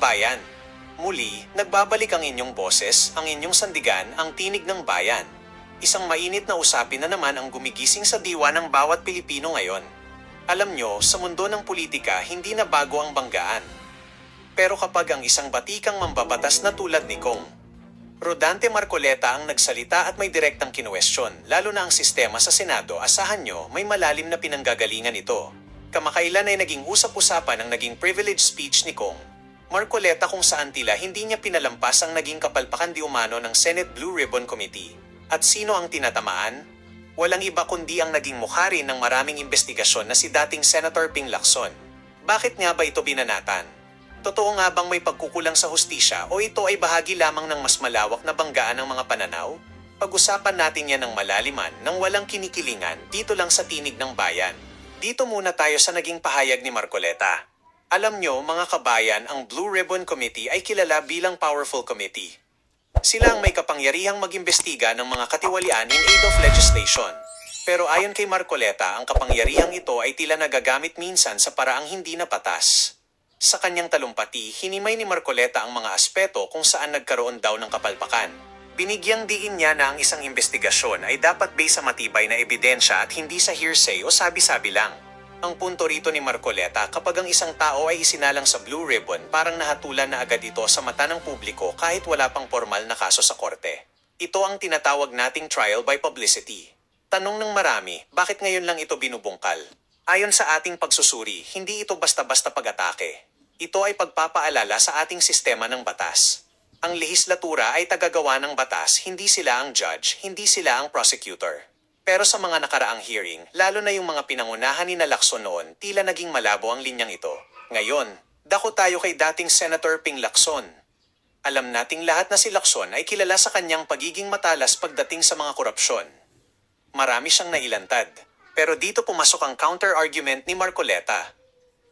kabayan, muli, nagbabalik ang inyong boses, ang inyong sandigan, ang tinig ng bayan. Isang mainit na usapin na naman ang gumigising sa diwa ng bawat Pilipino ngayon. Alam nyo, sa mundo ng politika, hindi na bago ang banggaan. Pero kapag ang isang batikang mambabatas na tulad ni Kong Rodante Marcoleta ang nagsalita at may direktang kinuwestiyon, lalo na ang sistema sa Senado, asahan nyo may malalim na pinanggagalingan ito. Kamakailan ay naging usap-usapan ang naging privilege speech ni Kong Marcoleta kung saan tila hindi niya pinalampas ang naging kapalpakan di umano ng Senate Blue Ribbon Committee. At sino ang tinatamaan? Walang iba kundi ang naging mukha rin ng maraming investigasyon na si dating Senator Ping Lacson. Bakit nga ba ito binanatan? Totoo nga bang may pagkukulang sa hustisya o ito ay bahagi lamang ng mas malawak na banggaan ng mga pananaw? Pag-usapan natin yan ng malaliman nang walang kinikilingan dito lang sa Tinig ng Bayan. Dito muna tayo sa naging pahayag ni Marcoleta. Alam nyo mga kabayan, ang Blue Ribbon Committee ay kilala bilang powerful committee. Sila ang may kapangyarihang mag-imbestiga ng mga katiwalian in aid of legislation. Pero ayon kay Marcoleta, ang kapangyarihang ito ay tila nagagamit minsan sa paraang hindi na patas. Sa kanyang talumpati, hinimay ni Marcoleta ang mga aspeto kung saan nagkaroon daw ng kapalpakan. Binigyang diin niya na ang isang investigasyon ay dapat based sa matibay na ebidensya at hindi sa hearsay o sabi-sabi lang. Ang punto rito ni Marcoleta, kapag ang isang tao ay isinalang sa Blue Ribbon, parang nahatulan na agad ito sa mata ng publiko kahit wala pang formal na kaso sa korte. Ito ang tinatawag nating trial by publicity. Tanong ng marami, bakit ngayon lang ito binubungkal? Ayon sa ating pagsusuri, hindi ito basta-basta pag-atake. Ito ay pagpapaalala sa ating sistema ng batas. Ang lehislatura ay tagagawa ng batas, hindi sila ang judge, hindi sila ang prosecutor. Pero sa mga nakaraang hearing, lalo na yung mga pinangunahan ni Lacson noon, tila naging malabo ang linyang ito. Ngayon, dako tayo kay dating Senator Ping Lacson. Alam nating lahat na si Lacson ay kilala sa kanyang pagiging matalas pagdating sa mga korupsyon. Marami siyang nailantad. Pero dito pumasok ang counter-argument ni Marcoleta.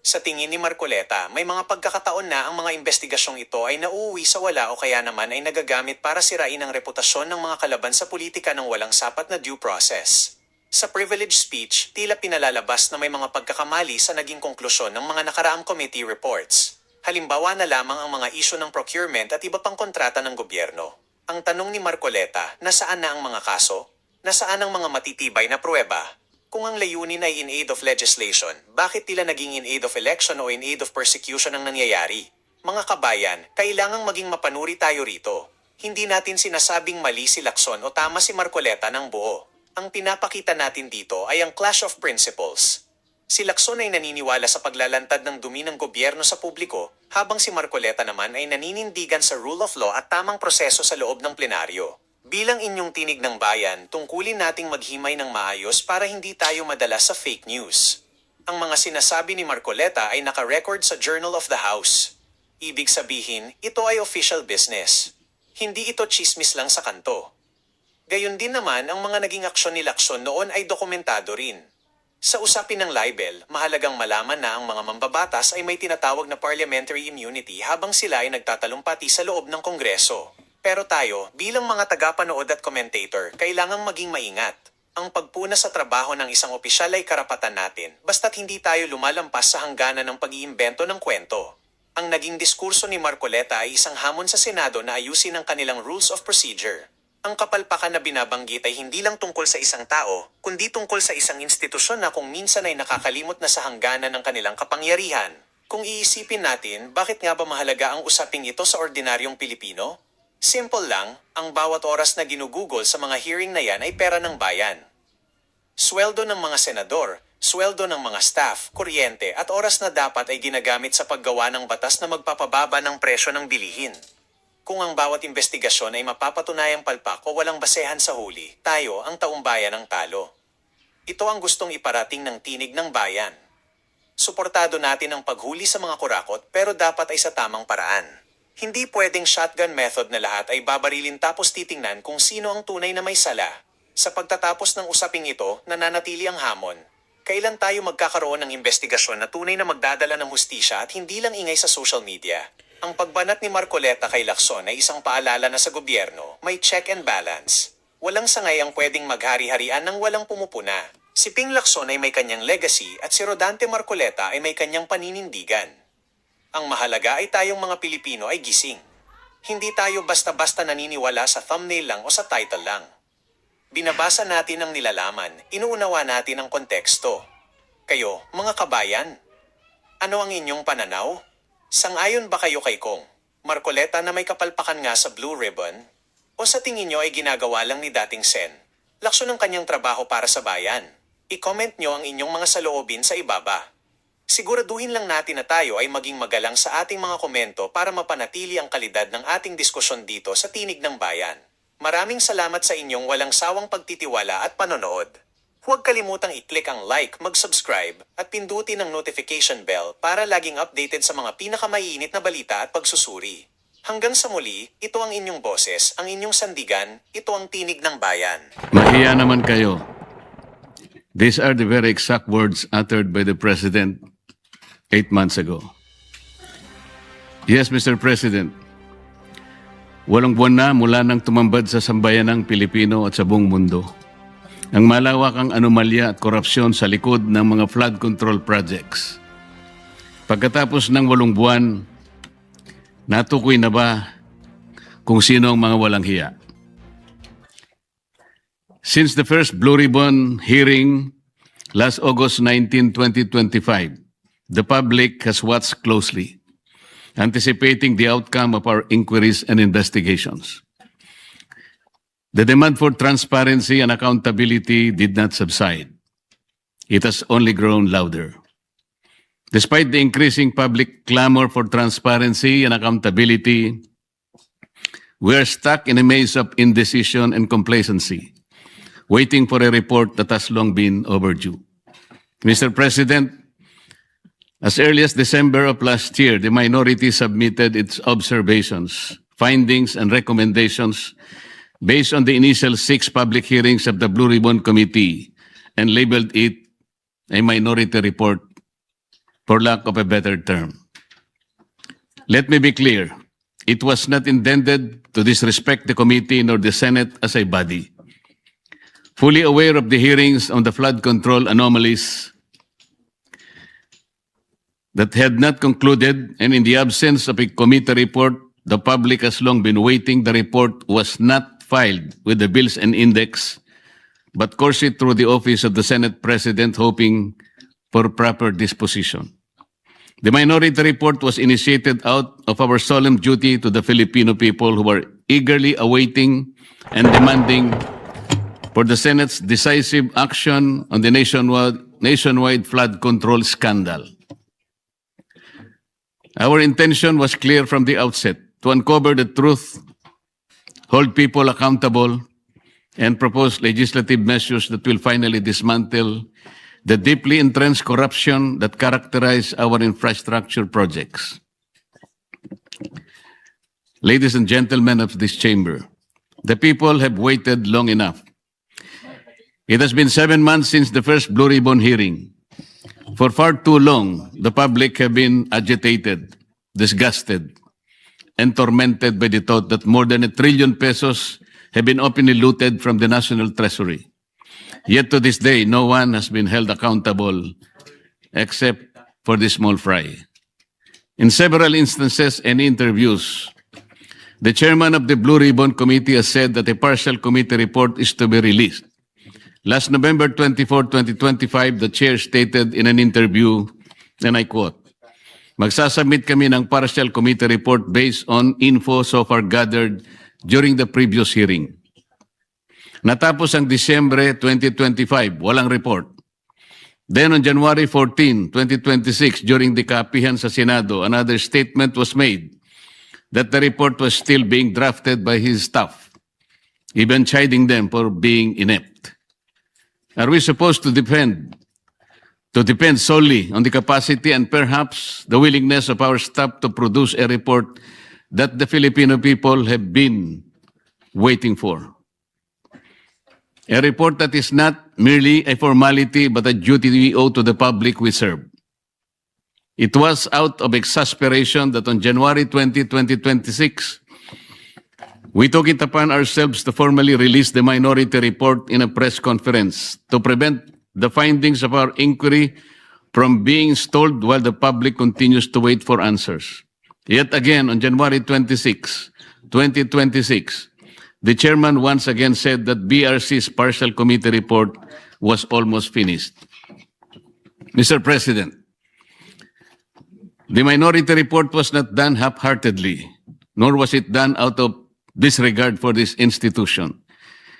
Sa tingin ni Marcoleta, may mga pagkakataon na ang mga investigasyong ito ay nauuwi sa wala o kaya naman ay nagagamit para sirain ang reputasyon ng mga kalaban sa politika ng walang sapat na due process. Sa privilege speech, tila pinalalabas na may mga pagkakamali sa naging konklusyon ng mga nakaraang committee reports. Halimbawa na lamang ang mga isyu ng procurement at iba pang kontrata ng gobyerno. Ang tanong ni Marcoleta, nasaan na ang mga kaso? Nasaan ang mga matitibay na pruweba? Kung ang layunin ay in aid of legislation, bakit tila naging in aid of election o in aid of persecution ang nangyayari? Mga kabayan, kailangang maging mapanuri tayo rito. Hindi natin sinasabing mali si Lacson o tama si Marcoleta ng buo. Ang pinapakita natin dito ay ang clash of principles. Si Lacson ay naniniwala sa paglalantad ng dumi ng gobyerno sa publiko, habang si Marcoleta naman ay naninindigan sa rule of law at tamang proseso sa loob ng plenaryo. Bilang inyong tinig ng bayan, tungkulin nating maghimay ng maayos para hindi tayo madala sa fake news. Ang mga sinasabi ni Marcoleta ay naka-record sa Journal of the House. Ibig sabihin, ito ay official business. Hindi ito chismis lang sa kanto. Gayon din naman ang mga naging aksyon ni Lacson noon ay dokumentado rin. Sa usapin ng libel, mahalagang malaman na ang mga mambabatas ay may tinatawag na parliamentary immunity habang sila ay nagtatalumpati sa loob ng Kongreso. Pero tayo, bilang mga tagapanood at commentator, kailangang maging maingat. Ang pagpuna sa trabaho ng isang opisyal ay karapatan natin, basta't hindi tayo lumalampas sa hangganan ng pag-iimbento ng kwento. Ang naging diskurso ni Marcoleta ay isang hamon sa Senado na ayusin ang kanilang rules of procedure. Ang kapalpakan na binabanggit ay hindi lang tungkol sa isang tao, kundi tungkol sa isang institusyon na kung minsan ay nakakalimot na sa hangganan ng kanilang kapangyarihan. Kung iisipin natin, bakit nga ba mahalaga ang usaping ito sa ordinaryong Pilipino? Simple lang, ang bawat oras na ginugugol sa mga hearing na yan ay pera ng bayan. Sweldo ng mga senador, sweldo ng mga staff, kuryente at oras na dapat ay ginagamit sa paggawa ng batas na magpapababa ng presyo ng bilihin. Kung ang bawat investigasyon ay mapapatunayang palpak o walang basehan sa huli, tayo ang taumbayan ang talo. Ito ang gustong iparating ng tinig ng bayan. Suportado natin ang paghuli sa mga kurakot pero dapat ay sa tamang paraan. Hindi pwedeng shotgun method na lahat ay babarilin tapos titingnan kung sino ang tunay na may sala. Sa pagtatapos ng usaping ito, nananatili ang hamon. Kailan tayo magkakaroon ng investigasyon na tunay na magdadala ng hustisya at hindi lang ingay sa social media? Ang pagbanat ni Marcoleta kay Lacson ay isang paalala na sa gobyerno, may check and balance. Walang sangay ang pwedeng maghari-harian ng walang pumupuna. Si Ping Lacson ay may kanyang legacy at si Rodante Marcoleta ay may kanyang paninindigan. Ang mahalaga ay tayong mga Pilipino ay gising. Hindi tayo basta-basta naniniwala sa thumbnail lang o sa title lang. Binabasa natin ang nilalaman, inuunawa natin ang konteksto. Kayo, mga kabayan, ano ang inyong pananaw? Sang-ayon ba kayo kay Kong Marcoleta na may kapalpakan nga sa Blue Ribbon? O sa tingin nyo ay ginagawa lang ni dating Sen laksyon ng kanyang trabaho para sa bayan? I-comment nyo ang inyong mga saloobin sa ibaba. Siguraduhin lang natin na tayo ay maging magalang sa ating mga komento para mapanatili ang kalidad ng ating diskusyon dito sa Tinig ng Bayan. Maraming salamat sa inyong walang sawang pagtitiwala at panonood. Huwag kalimutang i-click ang like, mag-subscribe, at pindutin ang notification bell para laging updated sa mga pinakamaiinit na balita at pagsusuri. Hanggang sa muli, ito ang inyong boses, ang inyong sandigan, ito ang Tinig ng Bayan. Mahiya naman kayo. These are the very exact words uttered by the President 8 months ago. Yes, Mr. President, walong buwan na mula nang tumambad sa sambayanang Pilipino at sa buong mundo ang malawakang anomalya at korupsyon sa likod ng mga flood control projects. Pagkatapos ng 8 buwan, natukoy na ba kung sino ang mga walang hiya? Since the first Blue Ribbon hearing last August 19, 2025, the public has watched closely, anticipating the outcome of our inquiries and investigations. The demand for transparency and accountability did not subside. It has only grown louder. Despite the increasing public clamor for transparency and accountability, we are stuck in a maze of indecision and complacency, waiting for a report that has long been overdue. Mr. President, as early as December of last year, the minority submitted its observations, findings, and recommendations based on the initial 6 public hearings of the Blue Ribbon Committee and labeled it a minority report, for lack of a better term. Let me be clear, it was not intended to disrespect the committee nor the Senate as a body. Fully aware of the hearings on the flood control anomalies that had not concluded, and in the absence of a committee report, the public has long been waiting. The report was not filed with the Bills and Index, but coursed through the office of the Senate President, hoping for proper disposition. The minority report was initiated out of our solemn duty to the Filipino people who were eagerly awaiting and demanding for the Senate's decisive action on the nationwide flood control scandal. Our intention was clear from the outset: to uncover the truth, hold people accountable, and propose legislative measures that will finally dismantle the deeply entrenched corruption that characterize our infrastructure projects. Ladies and gentlemen of this chamber, the people have waited long enough. It has been 7 months since the first Blue Ribbon hearing. For far too long, the public have been agitated, disgusted, and tormented by the thought that more than 1 trillion pesos have been openly looted from the National Treasury. Yet to this day, no one has been held accountable except for the small fry. In several instances and interviews, the chairman of the Blue Ribbon Committee has said that a partial committee report is to be released. Last November 24, 2025, the chair stated in an interview, and I quote, "Magsasubmit kami ng partial committee report based on info so far gathered during the previous hearing." Natapos ang Disyembre 2025, walang report. Then on January 14, 2026, during the kapihan sa Senado, another statement was made that the report was still being drafted by his staff, even chiding them for being inept. Are we supposed to depend solely on the capacity and perhaps the willingness of our staff to produce a report that the Filipino people have been waiting for? A report that is not merely a formality but a duty we owe to the public we serve. It was out of exasperation that on January 20, 2026, we took it upon ourselves to formally release the minority report in a press conference to prevent the findings of our inquiry from being stalled while the public continues to wait for answers. Yet again, on January 26, 2026, the chairman once again said that BRC's partial committee report was almost finished. Mr. President, the minority report was not done half-heartedly, nor was it done out of disregard for this institution.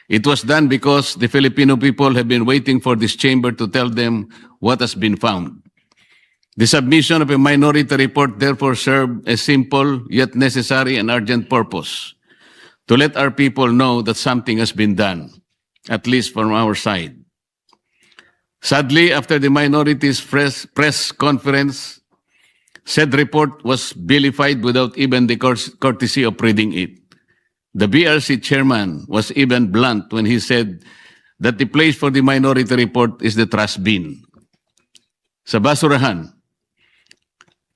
It was done because the Filipino people have been waiting for this chamber to tell them what has been found. The submission of a minority report therefore served a simple yet necessary and urgent purpose: to let our people know that something has been done, at least from our side. Sadly, after the minority's press conference, said report was vilified without even the courtesy of reading it. The BRC chairman was even blunt when he said that the place for the minority report is the trash bin. Sa basurahan,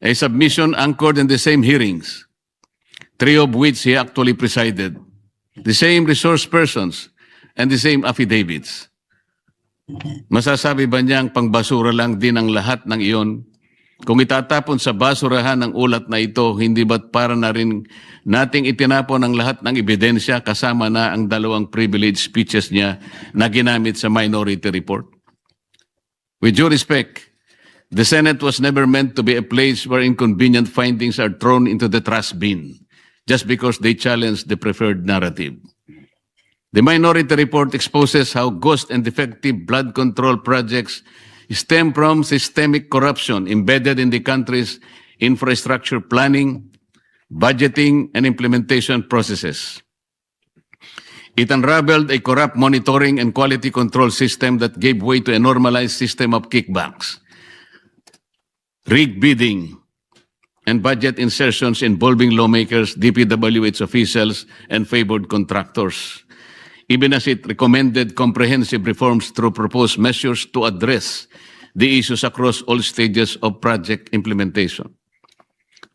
a submission anchored in the same hearings, 3 of which he actually presided, the same resource persons, and the same affidavits. Masasabi ba niyang pangbasura lang din ang lahat ng iyon? Kung itatapon sa basurahan ng ulat na ito, hindi ba't para na rin nating itinapon ang lahat ng ebidensya kasama na ang 2 privilege speeches niya na ginamit sa minority report? With due respect, the Senate was never meant to be a place where inconvenient findings are thrown into the trash bin just because they challenge the preferred narrative. The minority report exposes how ghost and defective blood control projects stem from systemic corruption embedded in the country's infrastructure planning, budgeting, and implementation processes. It unraveled a corrupt monitoring and quality control system that gave way to a normalized system of kickbacks, rigged bidding, and budget insertions involving lawmakers, DPWH officials, and favored contractors, even as it recommended comprehensive reforms through proposed measures to address the issues across all stages of project implementation.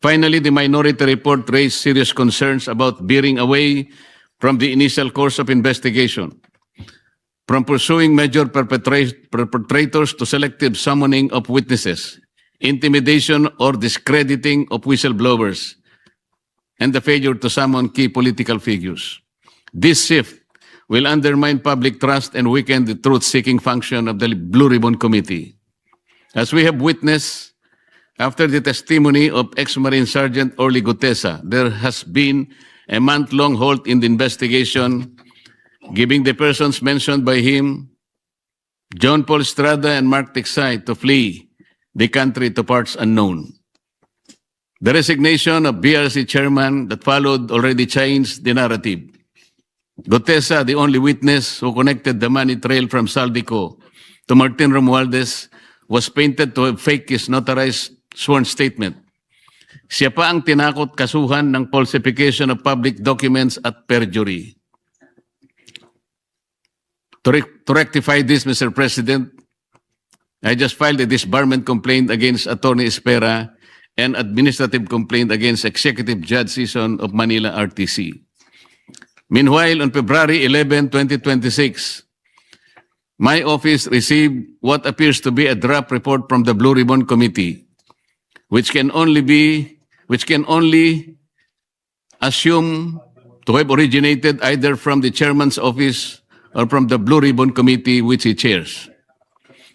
Finally, the minority report raised serious concerns about veering away from the initial course of investigation, from pursuing major perpetrators to selective summoning of witnesses, intimidation or discrediting of whistleblowers, and the failure to summon key political figures. This shift will undermine public trust and weaken the truth-seeking function of the Blue Ribbon Committee. As we have witnessed, after the testimony of ex-Marine Sergeant Orly Gutesa, there has been a month-long halt in the investigation, giving the persons mentioned by him, John Paul Estrada and Mark Tiksay, to flee the country to parts unknown. The resignation of BRC chairman that followed already changed the narrative. Gutesa, the only witness who connected the money trail from Saldico to Martin Romualdez, was painted to have faked his notarized sworn statement. Siya pa ang tinakot kasuhan ng falsification of public documents at perjury. To rectify this, Mr. President, I just filed a disbarment complaint against Attorney Espera and administrative complaint against Executive Judge Season of Manila RTC. Meanwhile, on February 11, 2026, my office received what appears to be a draft report from the Blue Ribbon Committee, which can only assume to have originated either from the chairman's office or from the Blue Ribbon Committee which he chairs.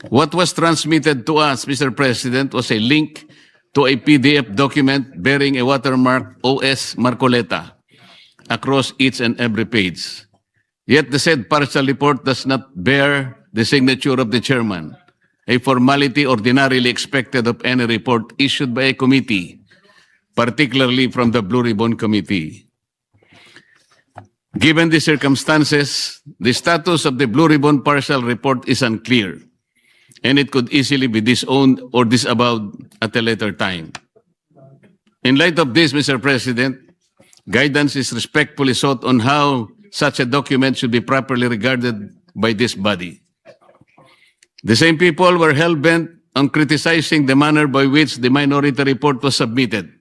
What was transmitted to us, Mr. President, was a link to a PDF document bearing a watermark OS Marcoleta across each and every page. Yet the said partial report does not bear the signature of the chairman, a formality ordinarily expected of any report issued by a committee, particularly from the Blue Ribbon Committee. Given the circumstances, the status of the Blue Ribbon partial report is unclear, and it could easily be disowned or disavowed at a later time. In light of this, Mr. President, guidance is respectfully sought on how such a document should be properly regarded by this body. The same people were hell-bent on criticizing the manner by which the minority report was submitted.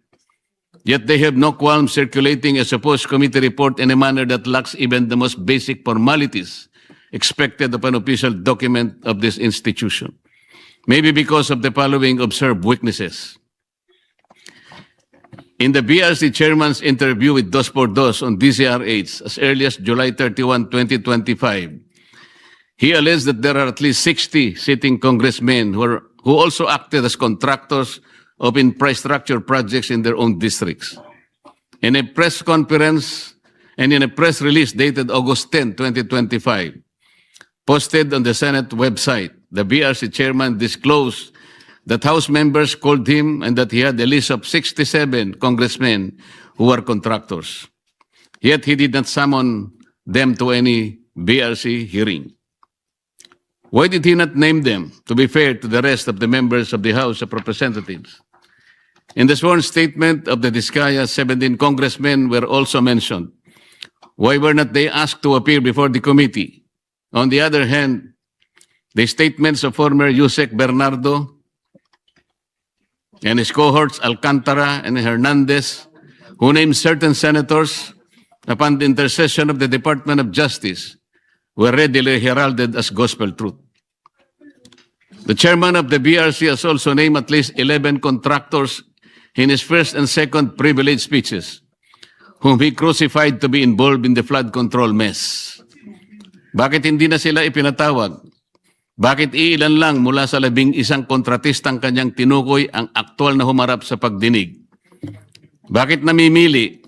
Yet they have no qualm circulating a supposed committee report in a manner that lacks even the most basic formalities expected of an official document of this institution. maybe because of the following observed weaknesses. In the BRC chairman's interview with Dos por Dos on DCRH as early as July 31, 2025, he alleged that there are at least 60 sitting congressmen who also acted as contractors of infrastructure projects in their own districts. In a press conference and in a press release dated August 10, 2025, posted on the Senate website, the BRC chairman disclosed that House members called him and that he had a list of 67 congressmen who were contractors. Yet he did not summon them to any BRC hearing. Why did he not name them, to be fair to the rest of the members of the House of Representatives? In the sworn statement of the Diskaya, 17 congressmen were also mentioned. Why were not they asked to appear before the committee? On the other hand, the statements of former Yusek Bernardo and his cohorts Alcantara and Hernandez, who named certain senators upon the intercession of the Department of Justice, were readily heralded as gospel truth. The chairman of the BRC has also named at least 11 contractors in his first and second privilege speeches, whom he crucified to be involved in the flood control mess. Bakit hindi na sila ipinatawag? Bakit iilan lang mula sa 11 kontratistang kanyang tinukoy ang aktual na humarap sa pagdinig? Bakit namimili?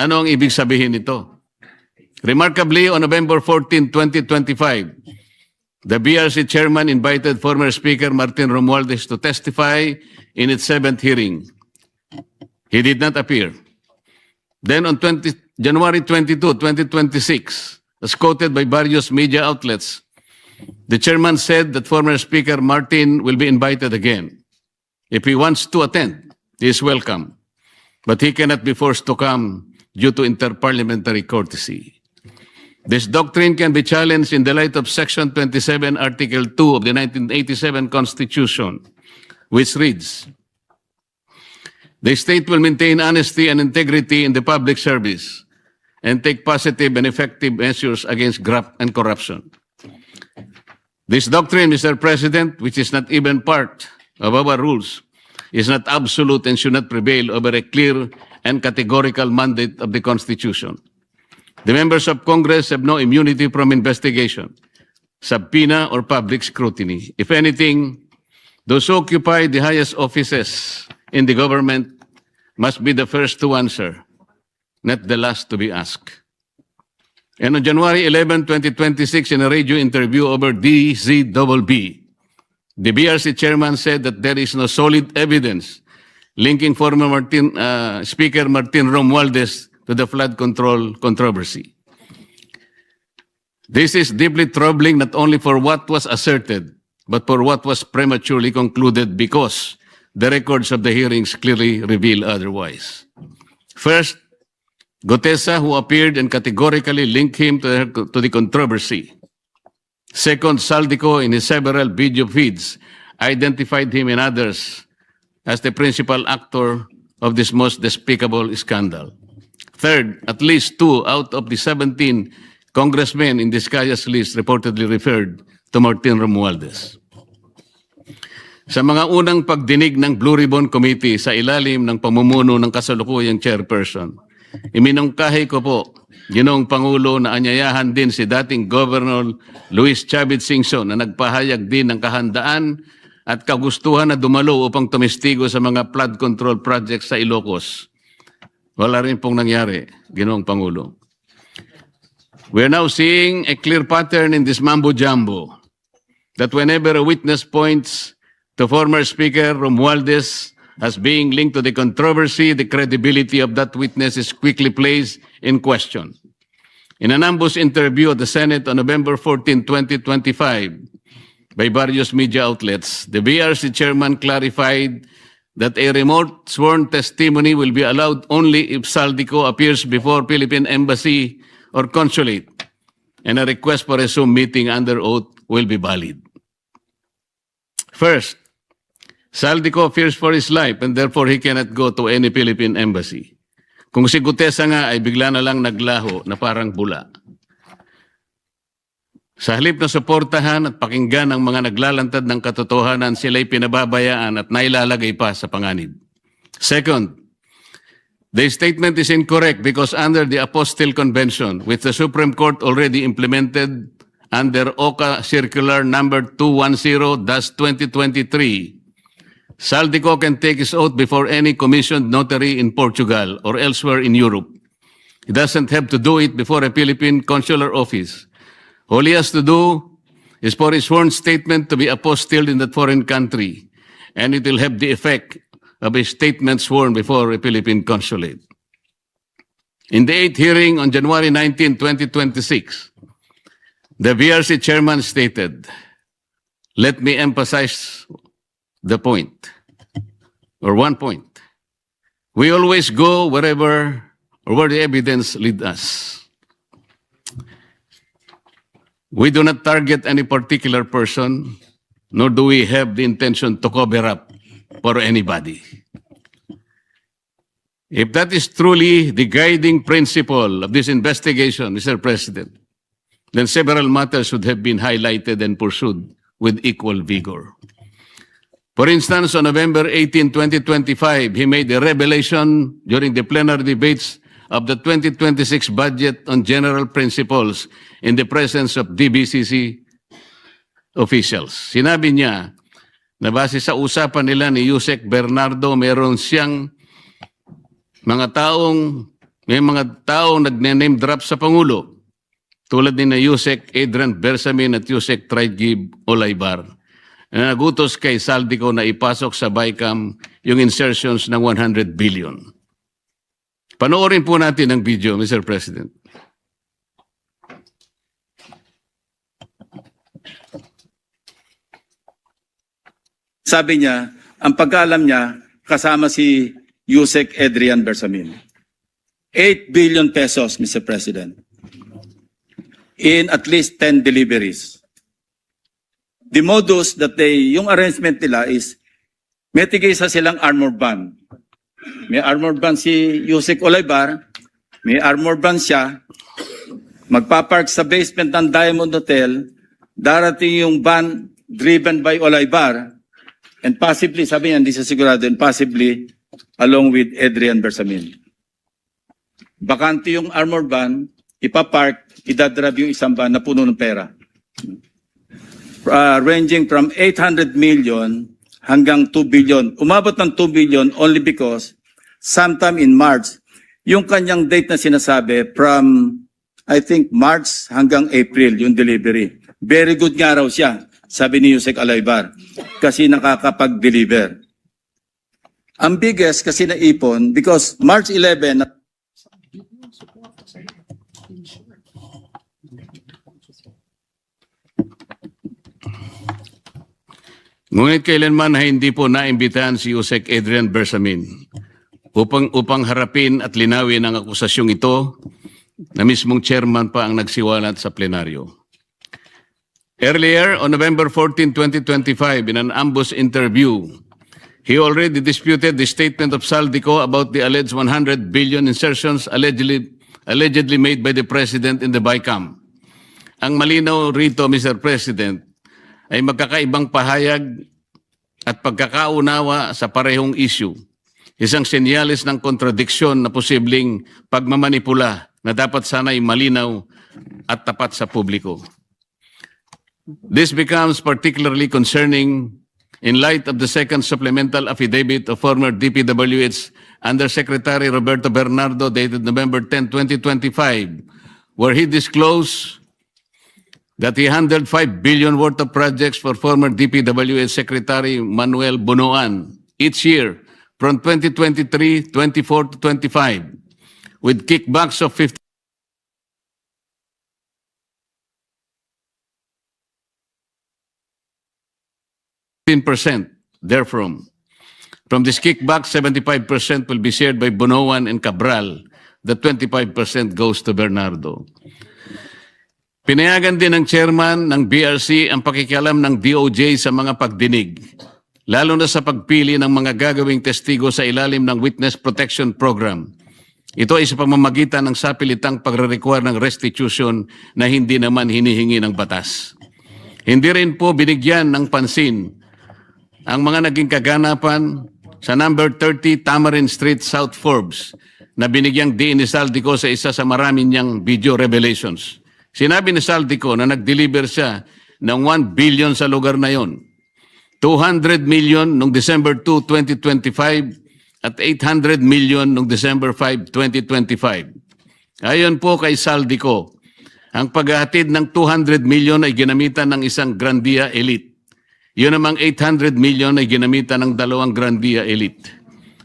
Ano ang ibig sabihin nito? Remarkably, on November 14, 2025, the BRC chairman invited former Speaker Martin Romualdez to testify in its 7th hearing. He did not appear. Then on January 22, 2026, as quoted by various media outlets, the chairman said that former Speaker Martin will be invited again. If he wants to attend, he is welcome. But he cannot be forced to come due to interparliamentary courtesy. This doctrine can be challenged in the light of Section 27, Article 2 of the 1987 Constitution, which reads, "The state will maintain honesty and integrity in the public service and take positive and effective measures against graft and corruption." This doctrine, Mr. President, which is not even part of our rules, is not absolute and should not prevail over a clear and categorical mandate of the Constitution. The members of Congress have no immunity from investigation, subpoena, or public scrutiny. If anything, those who occupy the highest offices in the government must be the first to answer, not the last to be asked. And on January 11, 2026, in a radio interview over DZBB, the BRC chairman said that there is no solid evidence linking former Speaker Martin Romualdez to the flood control controversy. This is deeply troubling not only for what was asserted, but for what was prematurely concluded because the records of the hearings clearly reveal otherwise. First, Gutesa, who appeared and categorically linked him to the controversy. Second, Saldico, in his several video feeds, identified him and others as the principal actor of this most despicable scandal. Third, at least 2 out of the 17 congressmen in Diskaya's list reportedly referred to Martin Romualdez. Sa mga unang pagdinig ng Blue Ribbon Committee sa ilalim ng pamumuno ng kasalukuyang chairperson, iminungkahi ko po, Ginoong Pangulo, na anyayahan din si dating Governor Luis Chavez Singson na nagpahayag din ng kahandaan at kagustuhan na dumalo upang tumistigo sa mga flood control projects sa Ilocos. Wala rin pong nangyari, Ginoong Pangulo. We are now seeing a clear pattern in this mambo-jumbo that whenever a witness points to former Speaker Romualdez as being linked to the controversy, the credibility of that witness is quickly placed in question. In an ambush interview at the Senate on November 14, 2025, by various media outlets, the BRC chairman clarified that a remote sworn testimony will be allowed only if Saldico appears before Philippine Embassy or Consulate, and a request for a Zoom meeting under oath will be valid. First, Saldico fears for his life and therefore he cannot go to any Philippine embassy. Kung si Gutesa nga ay bigla na lang naglaho na parang bula. Sa halip na suportahan at pakinggan ang mga naglalantad ng katotohanan, sila'y pinababayaan at nailalagay pa sa panganib. Second, the statement is incorrect because under the Apostille Convention, which the Supreme Court already implemented under OCA Circular number 210-2023, Saldico can take his oath before any commissioned notary in Portugal or elsewhere in Europe. He doesn't have to do it before a Philippine consular office. All he has to do is for his sworn statement to be apostilled in that foreign country, and it will have the effect of a statement sworn before a Philippine consulate. In the 8th hearing on January 19, 2026, the VRC chairman stated, let me emphasize the point, or one point. We always go wherever or where the evidence leads us. We do not target any particular person, nor do we have the intention to cover up for anybody. If that is truly the guiding principle of this investigation, Mr. President, then several matters should have been highlighted and pursued with equal vigor. For instance, on November 18, 2025, he made a revelation during the plenary debates of the 2026 budget on general principles in the presence of DBCC officials. Sinabi niya na base sa usapan nila ni Yusek Bernardo, meron siyang may mga taong nagne-name drop sa Pangulo, tulad ni na Yusek Adrian Bersamin at Yusek Traigib Olaybar, na nagutos kay Saldico na ipasok sa BICAM yung insertions ng 100 billion. Panoorin po natin ang video, Mr. President. Sabi niya, ang pagkaalam niya, kasama si Yusek Adrian Bersamin. 8 billion pesos, Mr. President, in at least 10 deliveries. The modus that yung arrangement nila is, may tigisa silang armor van. May armor van si Yusek Olaybar, may armor van siya, magpapark sa basement ng Diamond Hotel, darating yung van driven by Olaybar, and possibly, sabi niya, hindi siya sigurado, and possibly along with Adrian Bersamin. Bakante yung armor van, ipapark, idadrab yung isang van na puno ng pera. Ranging from 800 million hanggang 2 billion. Umabot ng 2 billion only because sometime in March, yung kanyang date na sinasabi from, I think, March hanggang April, yung delivery. Very good nga raw siya, sabi ni Yusek Olaybar, kasi nakakapag-deliver. Ang biggest kasi naipon, because March 11, Ngunit kailanman ay hindi po naimbitahan si Yusek Adrian Bersamin upang harapin at linawin ang akusasyong ito na mismong chairman pa ang nagsiwalat sa plenaryo. Earlier, on November 14, 2025, in an ambush interview, he already disputed the statement of Saldico about the alleged 100 billion insertions allegedly made by the President in the BICAM. Ang malinaw rito, Mr. President, ay magkakaibang pahayag at pagkakaunawa sa parehong issue. Isang senyales ng kontradiksyon na posibleng pagmamanipula na dapat sana'y malinaw at tapat sa publiko. This becomes particularly concerning in light of the second supplemental affidavit of former DPWH Undersecretary Roberto Bernardo dated November 10, 2025, where he disclosed that he handled 5 billion worth of projects for former DPWH Secretary Manuel Bunoan each year from 2023, 24 to 25, with kickbacks of 15% therefrom. From this kickback, 75% will be shared by Bunoan and Cabral. The 25% goes to Bernardo. Pinayagan din ng chairman ng BRC ang pakikialam ng DOJ sa mga pagdinig, lalo na sa pagpili ng mga gagawing testigo sa ilalim ng Witness Protection Program. Ito ay sa pamamagitan ng sapilitang pagre-require ng restitution na hindi naman hinihingi ng batas. Hindi rin po binigyan ng pansin ang mga naging kaganapan sa number 30 Tamarind Street, South Forbes, na binigyang diin ni Saldico sa isa sa marami niyang video revelations. Sinabi ni Saldico na nag-deliver siya ng 1 billion sa lugar na yon, 200 million noong December 2, 2025, at 800 million noong December 5, 2025. Ayon po kay Saldico, ang paghahatid ng 200 million ay ginamitan ng isang Grandia Elite. Yun namang 800 million ay ginamitan ng dalawang Grandia Elite.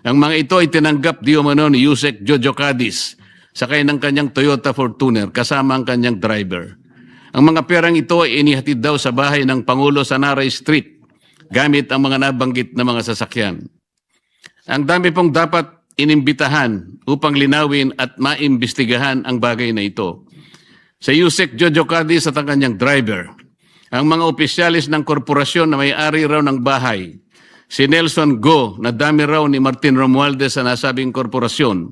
Ang mga ito ay tinanggap di umano ni Yusek Jojo Cadiz sakay ng kanyang Toyota Fortuner kasama ang kanyang driver. Ang mga perang ito ay inihatid daw sa bahay ng Pangulo sa Naray Street gamit ang mga nabanggit na mga sasakyan. Ang dami pong dapat inimbitahan upang linawin at maimbestigahan ang bagay na ito. Sa Yusek Jojo Cadiz at ang kanyang driver, ang mga opisyalis ng korporasyon na may-ari raw ng bahay, si Nelson Go na dami raw ni Martin Romualdez sa nasabing korporasyon,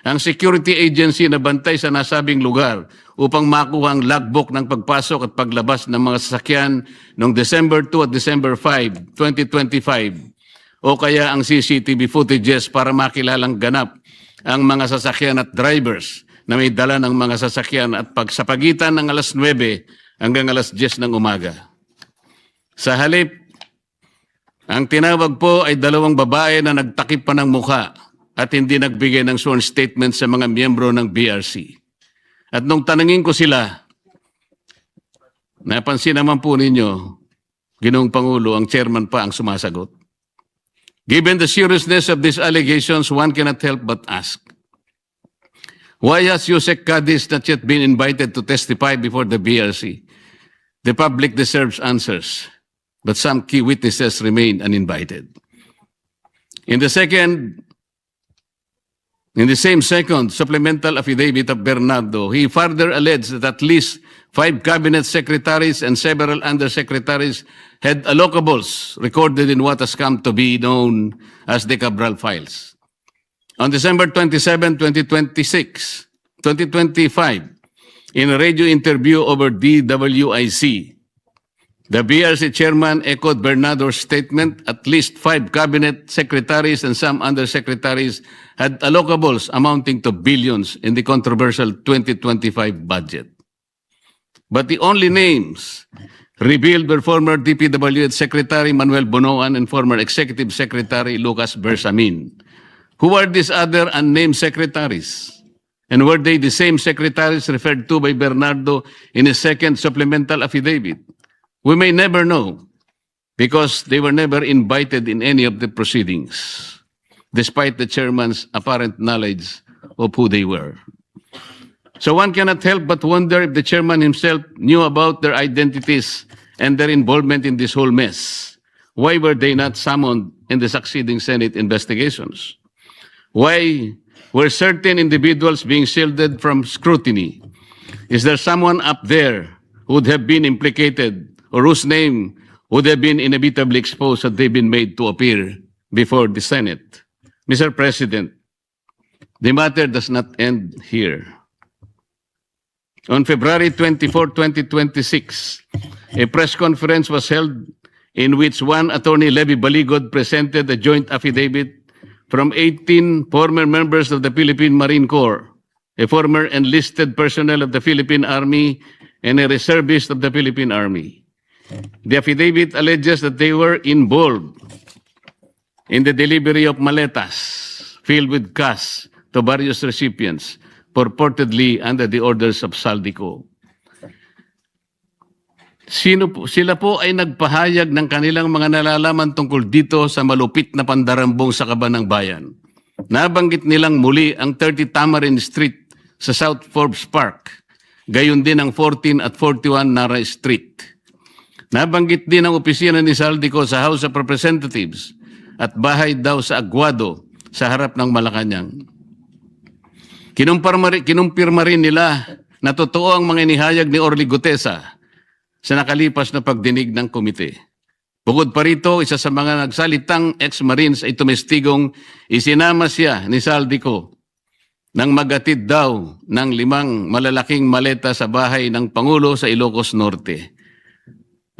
ang security agency na bantay sa nasabing lugar upang makuha ang logbook ng pagpasok at paglabas ng mga sasakyan noong December 2 at December 5, 2025, o kaya ang CCTV footages para makilalang ganap ang mga sasakyan at drivers na may dala ng mga sasakyan at sa pagitan ng alas 9 hanggang alas 10 ng umaga. Sa halip, ang tinawag po ay dalawang babae na nagtakip pa ng mukha at hindi nagbigay ng sworn statement sa mga miyembro ng BRC. At nung tanungin ko sila, napansin naman po ninyo, Ginoong Pangulo, ang chairman pa ang sumasagot. Given the seriousness of these allegations, one cannot help but ask, why has Yusek Cadiz not yet been invited to testify before the BRC? The public deserves answers, but some key witnesses remain uninvited. In the same second supplemental affidavit of Bernardo, he further alleged that at least 5 cabinet secretaries and several undersecretaries had allocables recorded in what has come to be known as the Cabral files. On December 27, 2025, in a radio interview over DWIC, the BRC chairman echoed Bernardo's statement. At least 5 cabinet secretaries and some undersecretaries had allocables amounting to billions in the controversial 2025 budget. But the only names revealed were former DPWH Secretary Manuel Bonoan and former Executive Secretary Lucas Bersamin. Who are these other unnamed secretaries? And were they the same secretaries referred to by Bernardo in his second supplemental affidavit? We may never know because they were never invited in any of the proceedings, despite the chairman's apparent knowledge of who they were. So one cannot help but wonder if the chairman himself knew about their identities and their involvement in this whole mess. Why were they not summoned in the succeeding Senate investigations? Why were certain individuals being shielded from scrutiny? Is there someone up there who would have been implicated or whose name would have been inevitably exposed had they been made to appear before the Senate? Mr. President, the matter does not end here. On February 24, 2026, a press conference was held in which one Attorney Levy Baligod presented a joint affidavit from 18 former members of the Philippine Marine Corps, a former enlisted personnel of the Philippine Army, and a reservist of the Philippine Army. The affidavit alleges that they were involved in the delivery of maletas filled with cash to various recipients, purportedly under the orders of Saldico. Sila po ay nagpahayag ng kanilang mga nalalaman tungkol dito sa malupit na pandarambong sa Kaban ng Bayan. Nabanggit nilang muli ang 30 Tamarind Street sa South Forbes Park, gayon din ang 14 at 41 Naray Street. Nabanggit din ang opisina ni Saldico sa House of Representatives at bahay daw sa Aguado sa harap ng Malacanang. Kinumpirma rin nila na totoo ang mga inihayag ni Orly Gutesa sa nakalipas na pagdinig ng komite. Bukod pa rito, isa sa mga nagsalitang ex-Marines ay tumestigong isinama siya ni Saldico nang magatid daw ng 5 malalaking maleta sa bahay ng Pangulo sa Ilocos Norte.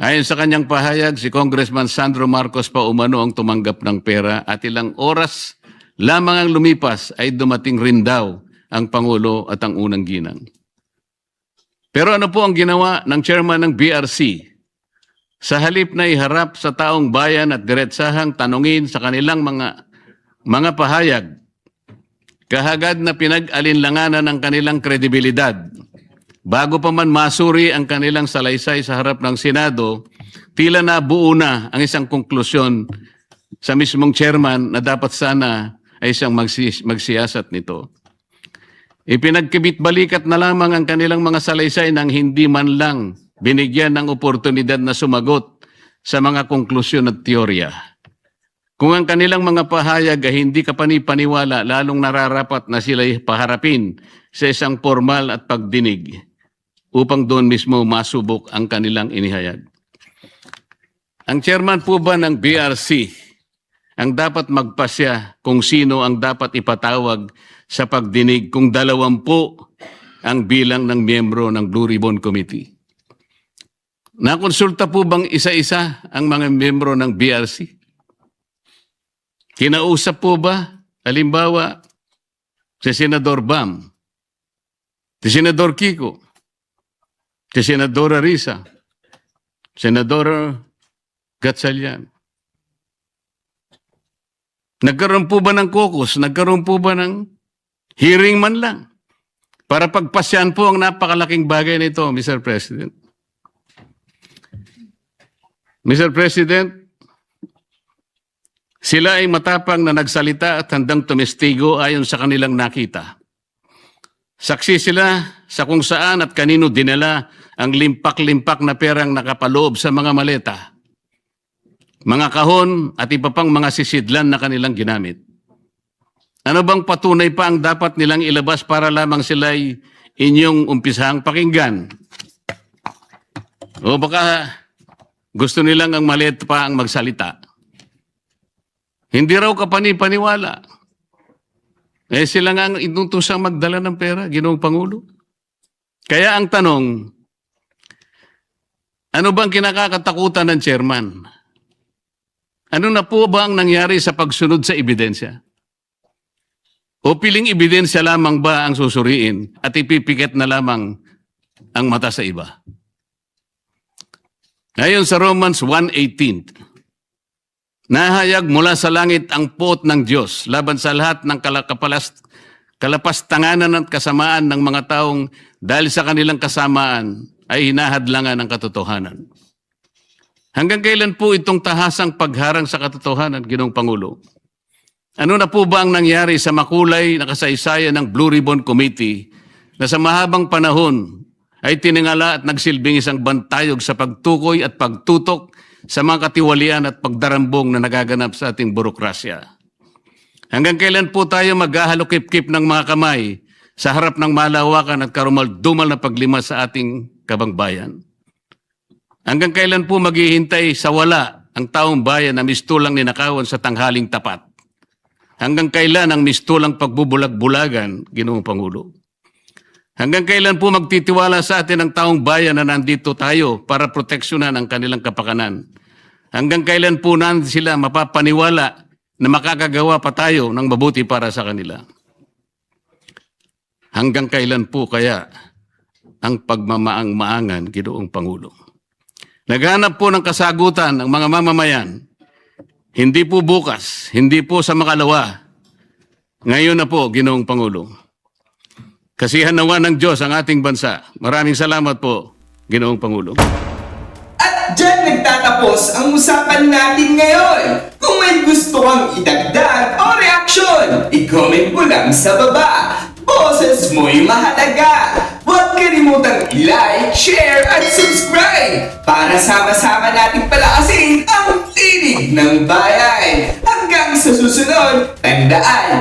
Ayon sa kanyang pahayag, si Congressman Sandro Marcos pa umano ang tumanggap ng pera at ilang oras lamang ang lumipas ay dumating rin daw ang Pangulo at ang unang ginang. Pero ano po ang ginawa ng chairman ng BRC? Sa halip na iharap sa taong bayan at diretsahang tanungin sa kanilang mga pahayag, kahagad na pinag-alinlanganan ang kanilang kredibilidad. Bago pa man masuri ang kanilang salaysay sa harap ng Senado, tila nabuo na ang isang konklusyon sa mismong chairman na dapat sana ay siyang magsiyasat nito. Ipinagkibit-balikat na lamang ang kanilang mga salaysay nang hindi man lang binigyan ng oportunidad na sumagot sa mga konklusyon at teorya. Kung ang kanilang mga pahayag ay hindi kapani-paniwala, lalong nararapat na sila'y paharapin sa isang formal at pagdinig upang doon mismo masubok ang kanilang inihayag. Ang chairman po ba ng BRC ang dapat magpasya kung sino ang dapat ipatawag sa pagdinig kung 20 ang bilang ng miyembro ng Blue Ribbon Committee? Nakonsulta po bang isa-isa ang mga miyembro ng BRC? Kinausap po ba, halimbawa, si Senador Bam, si Senador Kiko, si Senadora Risa, Senador Gatchalian? Nagkaroon po ba ng caucus? Nagkaroon po ba ng hearing man lang? Para pagpasyan po ang napakalaking bagay nito, Mr. President. Mr. President, sila ay matapang na nagsalita at handang tumestigo ayon sa kanilang nakita. Saksi sila sa kung saan at kanino dinala ang limpak-limpak na perang nakapaloob sa mga maleta, mga kahon at iba pang mga sisidlan na kanilang ginamit. Ano bang patunay pa ang dapat nilang ilabas para lamang sila'y inyong umpisahang pakinggan? O baka gusto nilang ang maliit pa ang magsalita. Hindi raw kapani-paniwala. Sila nga ang inutusang magdala ng pera, Ginoong Pangulo. Kaya ang tanong, ano bang kinakakatakutan ng chairman? Ano na po ba ang nangyari sa pagsunod sa ebidensya? O piling ebidensya lamang ba ang susuriin at ipipikit na lamang ang mata sa iba? Ngayon sa Romans 1:18, nahayag mula sa langit ang puot ng Diyos laban sa lahat ng kalapastanganan at kasamaan ng mga taong dahil sa kanilang kasamaan ay hinahadlangan ng katotohanan. Hanggang kailan po itong tahasang pagharang sa katotohanan, Ginoong Pangulo? Ano na po ba ang nangyari sa makulay na kasaysayan ng Blue Ribbon Committee na sa mahabang panahon ay tiningala at nagsilbing isang bantayog sa pagtukoy at pagtutok sa mga katiwalian at pagdarambong na nagaganap sa ating burokrasya? Hanggang kailan po tayo maghahalokip-kip ng mga kamay sa harap ng malawakan at karumal-dumal na paglima sa ating kabangbayan? Hanggang kailan po maghihintay sa wala ang taong bayan na mistulang ninakawan sa tanghaling tapat? Hanggang kailan ang mistulang pagbubulag-bulagan, Ginoong Pangulo? Hanggang kailan po magtitiwala sa atin ang taong bayan na nandito tayo para proteksyonan ang kanilang kapakanan? Hanggang kailan po nandito sila mapapaniwala na makakagawa pa tayo ng mabuti para sa kanila? Hanggang kailan po kaya ang pagmamaang-maangan, Ginoong Pangulo? Naghanap po ng kasagutan ang mga mamamayan. Hindi po bukas, hindi po sa makalawa. Ngayon na po, Ginoong Pangulo. Kasihan nawa ng Diyos ang ating bansa. Maraming salamat po, Ginoong Pangulo. At dyan nagtatapos ang usapan natin ngayon. Kung may gusto kang idagdag o reaksyon, i-comment mo lang sa baba. Boses mo'y mahalaga. Huwag kalimutang i-like, share, at subscribe para sama-sama nating palakasin ang tinig ng bayan. Hanggang sa susunod, tandaan,